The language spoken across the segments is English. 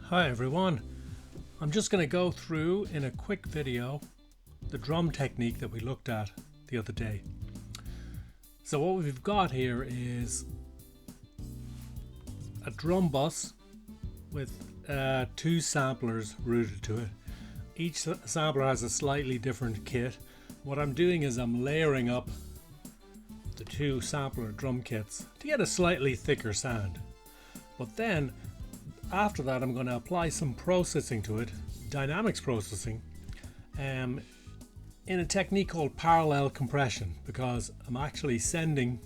Hi everyone, I'm just going to go through in a quick video the drum technique that we looked at the other day. So what we've got here is a drum bus with two samplers routed to it. Each sampler has a slightly different kit. What I'm doing is I'm layering up the two sampler drum kits to get a slightly thicker sound. But then after that I'm going to apply some processing to it, dynamics processing, in a technique called parallel compression, because I'm actually sending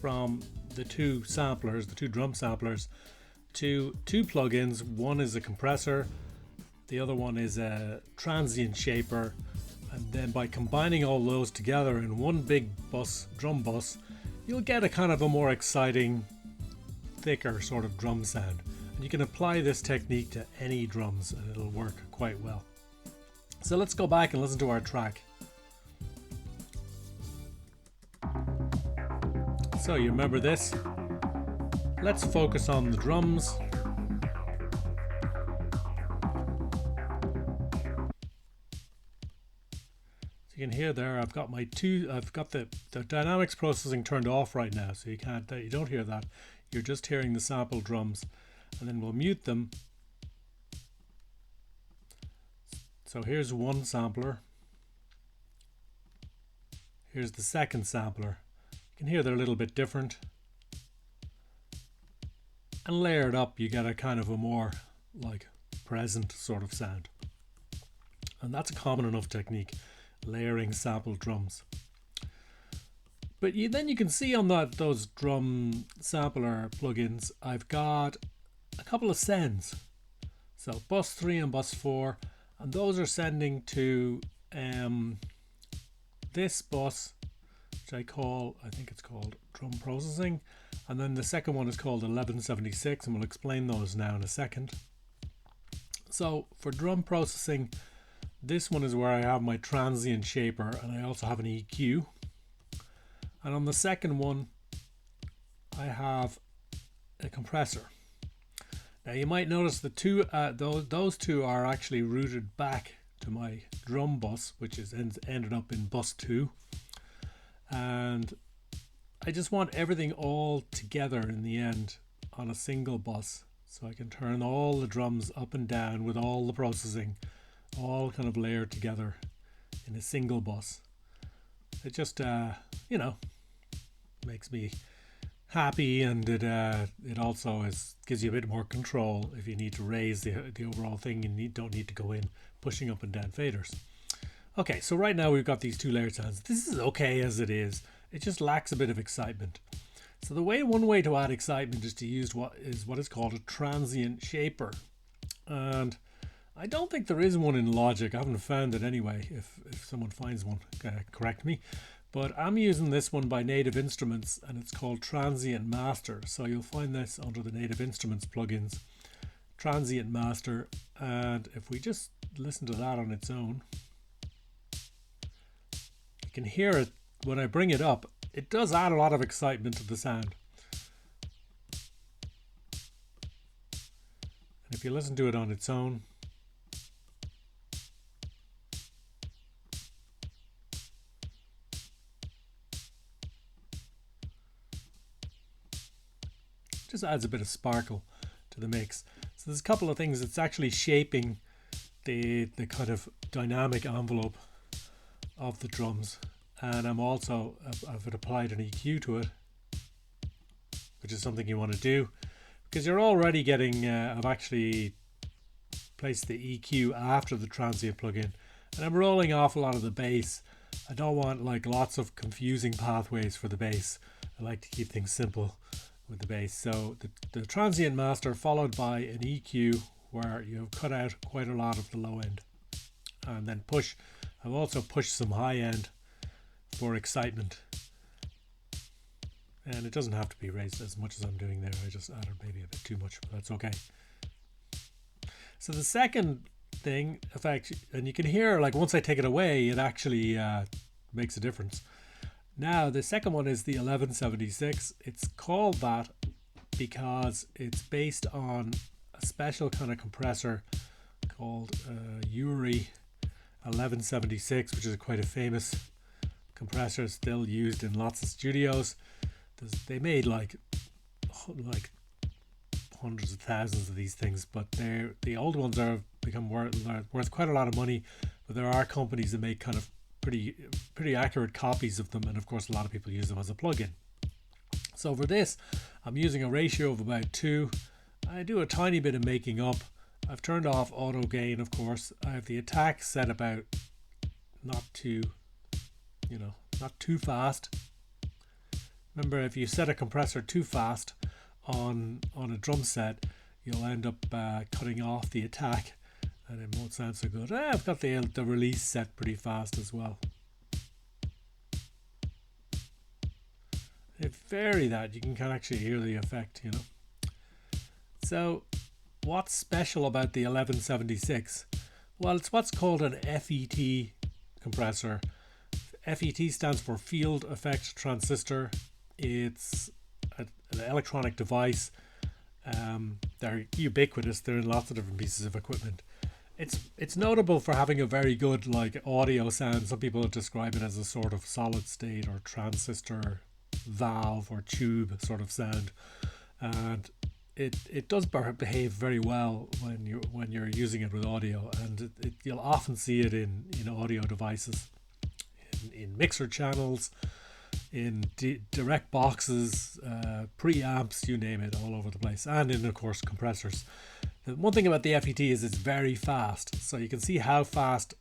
from the two samplers, the two drum samplers, to two plugins. One is a compressor, the other one is a transient shaper, and then by combining all those together in one big drum bus, you'll get a kind of a more exciting, thicker sort of drum sound. And you can apply this technique to any drums and it'll work quite well. So let's go back and listen to our track. So you remember this? Let's focus on the drums. So you can hear there I've got the dynamics processing turned off right now, so you don't hear that. You're just hearing the sample drums. And then we'll mute them. So here's one sampler. Here's the second sampler. You can hear they're a little bit different. And layered up, you get a kind of a more like present sort of sound. And that's a common enough technique, layering sampled drums. But then you can see on those drum sampler plugins, I've got a couple of sends. So bus 3 and bus 4, and those are sending to this bus, which I think it's called drum processing, and then the second one is called 1176, and we'll explain those now in a second. So for drum processing, this one is where I have my transient shaper, and I also have an EQ. And on the second one, I have a compressor. Now you might notice the those two are actually routed back to my drum bus, which is ended up in bus 2, and I just want everything all together in the end on a single bus, so I can turn all the drums up and down with all the processing all kind of layered together in a single bus. It just makes me happy, and it also gives you a bit more control if you need to raise the overall thing. You don't need to go in pushing up and down faders. Okay, so right now we've got these two layered sounds. This is okay as it is. It just lacks a bit of excitement. So one way to add excitement is to use what is called a transient shaper, and I don't think there is one in Logic. I haven't found it anyway. If someone finds one, correct me. But I'm using this one by Native Instruments, and it's called Transient Master. So you'll find this under the Native Instruments plugins, Transient Master. And if we just listen to that on its own, you can hear it when I bring it up. It does add a lot of excitement to the sound. And if you listen to it on its own, just adds a bit of sparkle to the mix. So there's a couple of things. It's actually shaping the kind of dynamic envelope of the drums, and I've applied an EQ to it, which is something you want to do because you're already getting I've actually placed the EQ after the transient plugin, and I'm rolling off a lot of the bass. I don't want like lots of confusing pathways for the bass. I like to keep things simple with the bass. So the transient master followed by an EQ where you've cut out quite a lot of the low end, and then I've also pushed some high end for excitement, and it doesn't have to be raised as much as I'm doing there. I just added maybe a bit too much, but that's okay. So the second thing effect, and you can hear like once I take it away, it actually makes a difference. Now the second one is the 1176. It's called that because it's based on a special kind of compressor called URI 1176, which is quite a famous compressor, still used in lots of studios. They made like hundreds of thousands of these things, but the old ones are become worth quite a lot of money. But there are companies that make kind of pretty accurate copies of them, and of course a lot of people use them as a plug-in. So for this, I'm using a ratio of about 2. I do a tiny bit of making up. I've turned off auto gain, of course. I have the attack set about not too fast. Remember, if you set a compressor too fast on a drum set, you'll end up cutting off the attack, and it won't sound so good. I've got the release set pretty fast as well. If vary that, you can actually hear the effect, you know. So what's special about the 1176? Well, it's what's called an FET compressor. FET stands for Field Effect Transistor. It's an electronic device. They're ubiquitous. They're in lots of different pieces of equipment. It's notable for having a very good like audio sound. Some people describe it as a sort of solid state or transistor valve or tube sort of sound, and it does behave very well when you're using it with audio, and you'll often see it in audio devices, in mixer channels, in direct boxes, preamps, you name it, all over the place, and in of course compressors. The one thing about the FET is it's very fast, so you can see how fast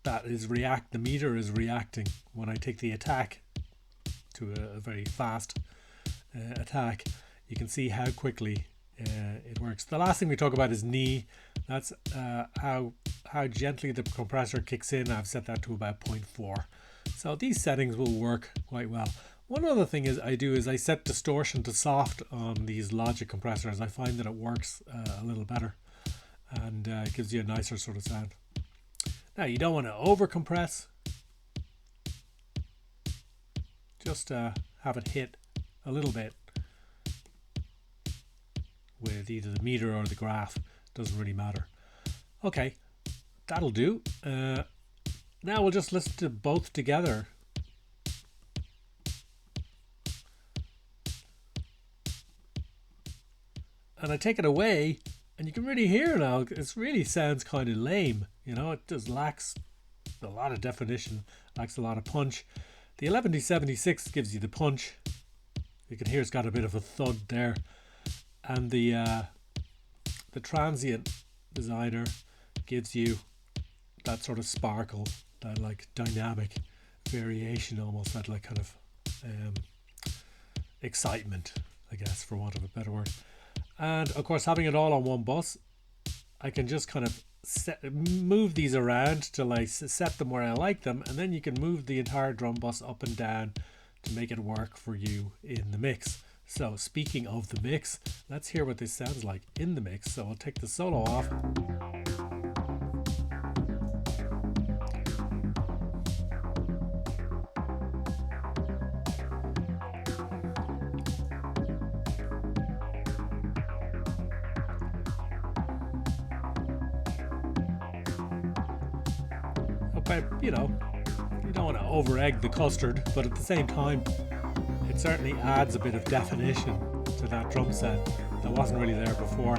that is the meter is reacting when I take the attack to a very fast attack. You can see how quickly it works. The last thing we talk about is knee. That's how gently the compressor kicks in. I've set that to about 0.4. So these settings will work quite well. One other thing I set distortion to soft on these Logic compressors. I find that it works a little better, and it gives you a nicer sort of sound. Now you don't want to over compress. Just have it hit a little bit with either the meter or the graph. Doesn't really matter. Okay, that'll do. Now we'll just listen to both together. And I take it away, and you can really hear now. It really sounds kind of lame. You know, it just lacks a lot of definition, lacks a lot of punch. The 1176 gives you the punch. You can hear it's got a bit of a thud there, and the Transient Designer gives you that sort of sparkle, that like dynamic variation, almost that like kind of excitement, I guess, for want of a better word. And of course, having it all on one bus, I can just kind of move these around till I set them where I like them, and then you can move the entire drum bus up and down to make it work for you in the mix. So speaking of the mix, let's hear what this sounds like in the mix. So I'll take the solo off. Okay, you know, you don't want to over egg the custard, but at the same time, it certainly adds a bit of definition to that drum set that wasn't really there before.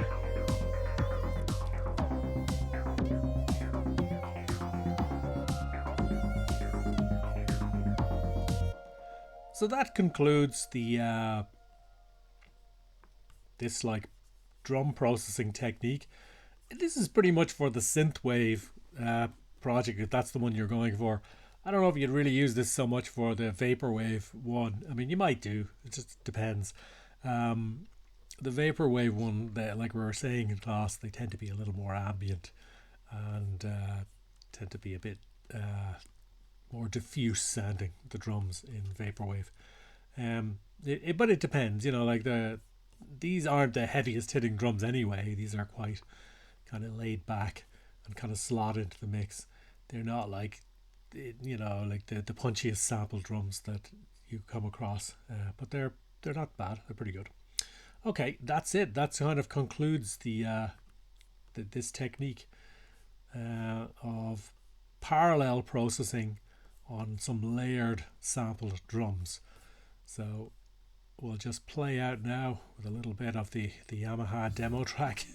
So that concludes the this like drum processing technique. This is pretty much for the synthwave project, if that's the one you're going for. I don't know if you'd really use this so much for the vaporwave one. I mean, you might do. It just depends. The vaporwave one, like we were saying in class, they tend to be a little more ambient and tend to be a bit more diffuse sounding, the drums in vaporwave. But it depends, you know, like these aren't the heaviest hitting drums anyway. These are quite kind of laid back and kind of slot into the mix. They're not like, you know, like the punchiest sample drums that you come across, but they're not bad. They're pretty good. Okay, that's it. That kind of concludes the this technique of parallel processing on some layered sampled drums. So we'll just play out now with a little bit of the Yamaha demo track,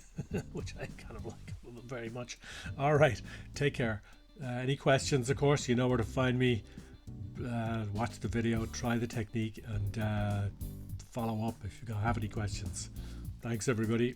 which I kind of like very much. All right, take care. Any questions, of course, you know where to find me. Watch the video, try the technique, and follow up if you have any questions. Thanks, everybody.